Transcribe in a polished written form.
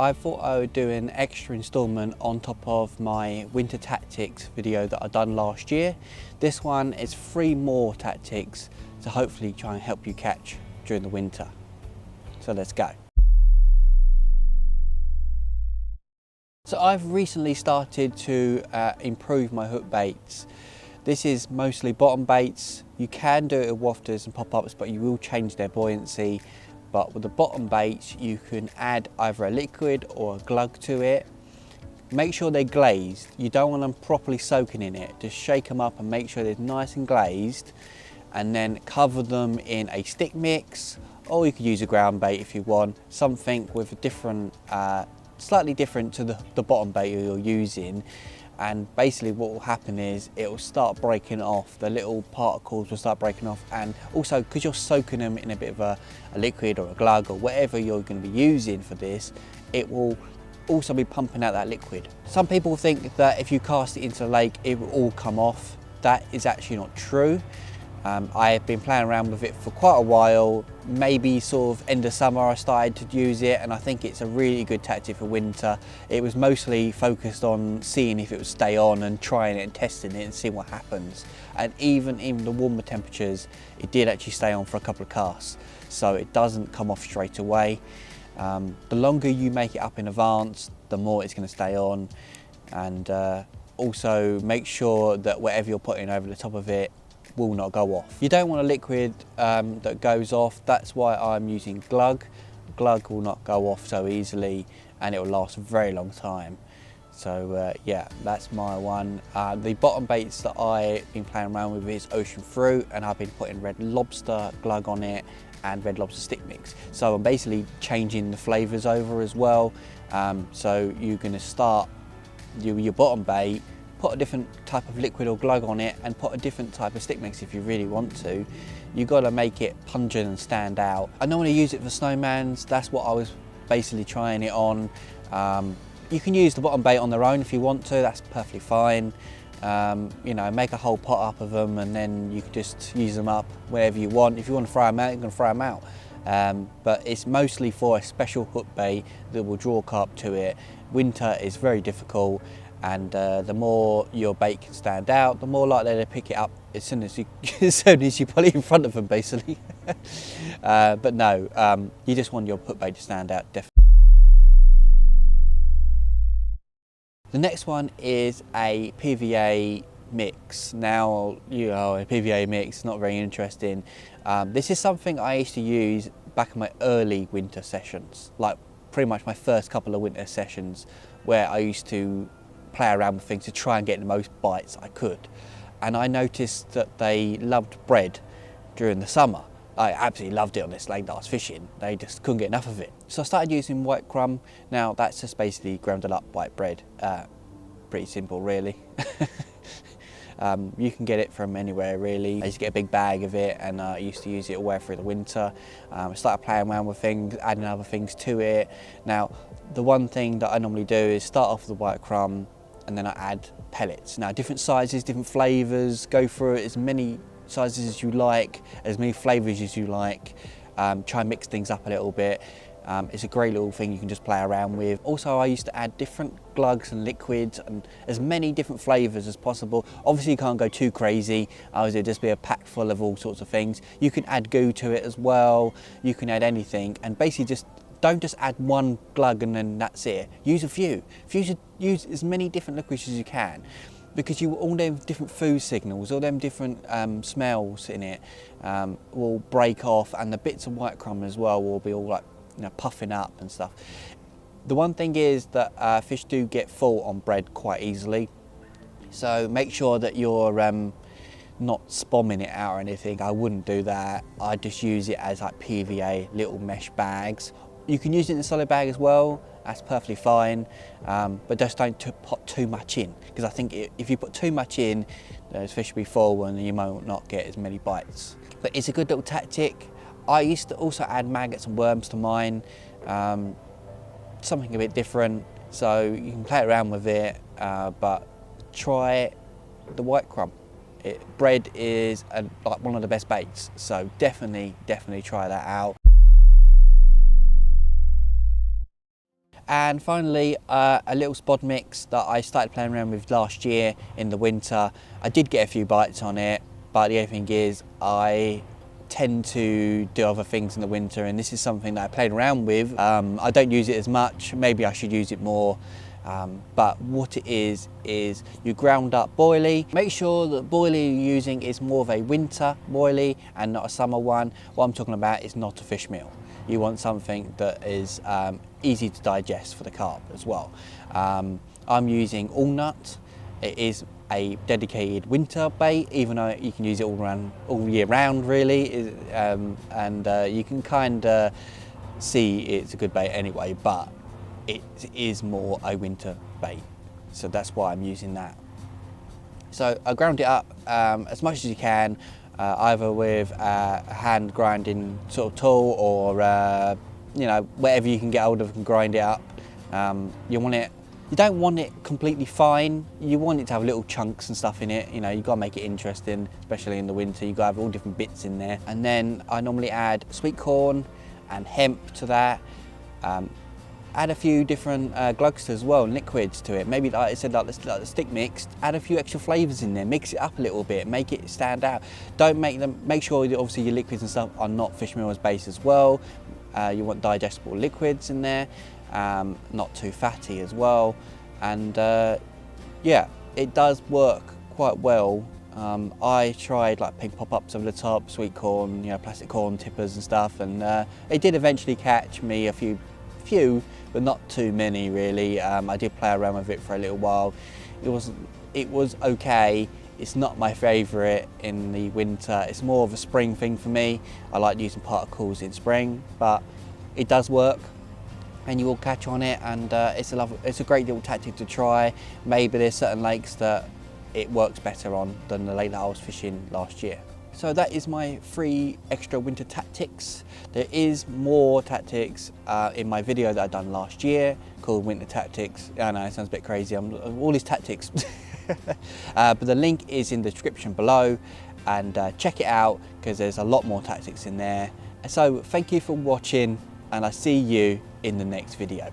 I thought I would do an extra instalment on top of my winter tactics video that I done last year. This one is 3 more tactics to hopefully try and help you catch during the winter. So let's go. So I've recently started to improve my hook baits. This is mostly bottom baits. You can do it with wafters and pop-ups, but you will change their buoyancy. But with the bottom baits, you can add either a liquid or a glug to it. Make sure they're glazed. You don't want them properly soaking in it. Just shake them up and make sure they're nice and glazed, and then cover them in a stick mix, or you could use a ground bait if you want, something with a different, slightly different to the bottom bait you're using. And basically what will happen is it will start breaking off, the little particles will start breaking off, and also because you're soaking them in a bit of a liquid or a glug or whatever you're going to be using for this, it will also be pumping out that liquid. Some people think that if you cast it into the lake it will all come off. That is actually not true. I have been playing around with it for quite a while. Maybe sort of end of summer I started to use it, and I think it's a really good tactic for winter. It was mostly focused on seeing if it would stay on and trying it and testing it and seeing what happens. And even the warmer temperatures, it did actually stay on for a couple of casts, so it doesn't come off straight away. The longer you make it up in advance, the more it's going to stay on. And also make sure that whatever you're putting over the top of it will not go off. You don't want a liquid that goes off. That's why I'm using glug. Glug will not go off so easily, and it will last a very long time. So yeah, that's my one. The bottom baits that I've been playing around with is ocean fruit, and I've been putting red lobster glug on it and red lobster stick mix. So I'm basically changing the flavours over as well. So you're going to start your bottom bait, put a different type of liquid or glug on it, and put a different type of stick mix if you really want to. You've got to make it pungent and stand out. I normally use it for snowmans. That's what I was basically trying it on. You can use the bottom bait on their own if you want to, that's perfectly fine. You know, make a whole pot up of them, and then you can just use them up wherever you want. If you want to fry them out, you can fry them out. But it's mostly for a special hook bait that will draw carp to it. Winter is very difficult, and the more your bait can stand out, the more likely they pick it up as soon as you put it in front of them, basically. But no, you just want your hook bait to stand out, definitely. The next one is a PVA mix. Now, you know, a PVA mix, not very interesting. This is something I used to use back in my early winter sessions, like pretty much my first couple of winter sessions, where I used to play around with things to try and get the most bites I could. And I noticed that they loved bread during the summer. I absolutely loved it on this lake that I was fishing. They just couldn't get enough of it. So I started using white crumb. Now that's just basically grounded up white bread. Pretty simple, really. You can get it from anywhere, really. I used to get a big bag of it, and I used to use it all the way through the winter. I started playing around with things, adding other things to it. Now, the one thing that I normally do is start off with the white crumb, and then I add pellets. Now, different sizes, different flavours, go through it as many sizes as you like, as many flavours as you like. Try and mix things up a little bit. It's a great little thing you can just play around with. Also, I used to add different glugs and liquids and as many different flavours as possible. Obviously you can't go too crazy, it'd just be a pack full of all sorts of things. You can add goo to it as well, you can add anything, and basically don't just add one glug and then that's it. Use a few. You should use as many different liquids as you can, because all them different food signals, all them different smells in it will break off, and the bits of white crumb as well will be all like, you know, puffing up and stuff. The one thing is that fish do get full on bread quite easily, so make sure that you're not spomming it out or anything. I wouldn't do that. I just use it as like PVA little mesh bags. You can use it in a solid bag as well, that's perfectly fine, but just don't put too much in, because I think if you put too much in, those fish will be full and you might not get as many bites. But it's a good little tactic. I used to also add maggots and worms to mine, something a bit different, so you can play around with it, but try the white crumb. Bread is like one of the best baits, so definitely try that out. And finally, a little Spod mix that I started playing around with last year in the winter. I did get a few bites on it, but the only thing is I tend to do other things in the winter, and this is something that I played around with. I don't use it as much, maybe I should use it more. But what it is you ground up Boilie. Make sure that Boilie you're using is more of a winter Boilie and not a summer one. What I'm talking about is not a fish meal. You want something that is easy to digest for the carp as well. I'm using Walnut. It is a dedicated winter bait, even though you can use it all year round really, you can kind of see it's a good bait anyway, but it is more a winter bait, so that's why I'm using that. So I ground it up as much as you can, either with a hand grinding sort of tool or you know, whatever you can get hold of and grind it up. You don't want it completely fine, you want it to have little chunks and stuff in it. You know, you've got to make it interesting, especially in the winter. You've got to have all different bits in there. And then I normally add sweet corn and hemp to that. Add a few different glugs as well, liquids to it. Maybe like I said, like the stick mix, add a few extra flavours in there, mix it up a little bit, make it stand out. Make sure that obviously your liquids and stuff are not fish meal based as well. You want digestible liquids in there, not too fatty as well. And yeah, it does work quite well. I tried like pink pop-ups over the top, sweet corn, you know, plastic corn tippers and stuff, and it did eventually catch me a few, but not too many really. I did play around with it for a little while. It was okay. It's not my favourite in the winter. It's more of a spring thing for me. I like using particles in spring, but it does work, and you will catch on it. And it's a great little tactic to try. Maybe there's certain lakes that it works better on than the lake that I was fishing last year. So that is my 3 extra winter tactics. There is more tactics in my video that I done last year called Winter Tactics. I know it sounds a bit crazy, all these tactics. But the link is in the description below, and check it out because there's a lot more tactics in there. So thank you for watching, and I see you in the next video.